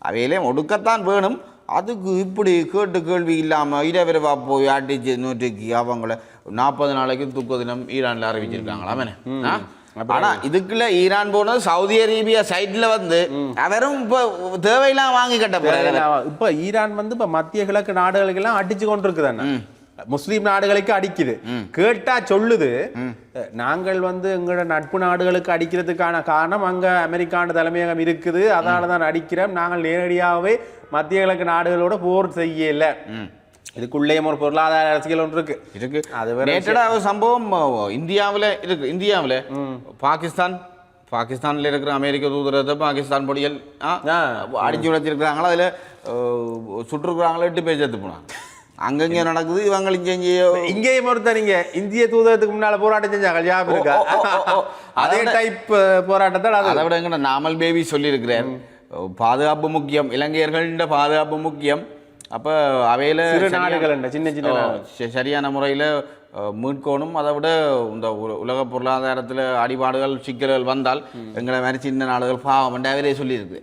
அவையிலே ஒடுக்கத்தான் வேணும். அதுக்கு இப்படி கேட்டு கேள்வி இல்லாமல் இரவிரவா போய் அடிச்சு நூற்றுக்கு அவங்கள 40 நாளைக்கு துக்க தினம் ஈரானில் அறிவிச்சிருக்காங்களா? ஆனா இதுக்குள்ள ஈரான் போனது சவுதி அரேபியா சைட்ல வந்து அவரும் இப்ப தேவையெல்லாம் வாங்கி கட்ட போறாங்க. இப்ப ஈரான் வந்து இப்ப மத்திய கிழக்கு நாடுகளுக்கு எல்லாம் அடிச்சு கொண்டிருக்குதானே, முஸ்லீம் நாடுகளுக்கு அடிக்குது. கேட்டா சொல்லுது நாங்கள் வந்து எங்களோட நட்பு நாடுகளுக்கு அடிக்கிறதுக்கான காரணம் அங்க அமெரிக்கான தலைமையகம் இருக்குது, அதனாலதான் அடிக்கிறோம், நாங்கள் நேரடியாகவே மத்திய கிழக்கு நாடுகளோட போர் செய்யல. இதுக்குள்ளே ஒரு பொருளாதார அரசியல் ஒன்று இருக்கு. அது சம்பவம் இந்தியாவில் இருக்கு. இந்தியாவில் பாகிஸ்தான்ல இருக்கிற அமெரிக்க தூதரத்தை பாகிஸ்தான் பொடியல் அடிச்சு உழைச்சிருக்கிறாங்களா, அதுல சுற்றுருக்குறாங்களா 8 பேர் செத்து போனாங்க. அங்கங்க நடக்குது, இவங்க இங்கேயும் ஒருத்தர் நீங்க இந்திய தூதரத்துக்கு முன்னால போராட்டம் செஞ்சாங்க, ஞாபகம் இருக்கா? அதே டைப் போராட்டத்தை அதை விட எங்க நாமல் பேபி சொல்லியிருக்கிறேன், பாதுகாப்பு முக்கியம், இலங்கையர்கள பாதுகாப்பு முக்கியம். அப்போ அவையில் சின்ன சின்ன சரியான முறையில் மீட்கணும். அதை விட இந்த உலக பொருளாதாரத்தில் அடிபாடுகள் சிக்கல்கள் வந்தால் எங்களை மாதிரி சின்ன நாடுகள் பாவம் அவரே சொல்லியிருக்கு.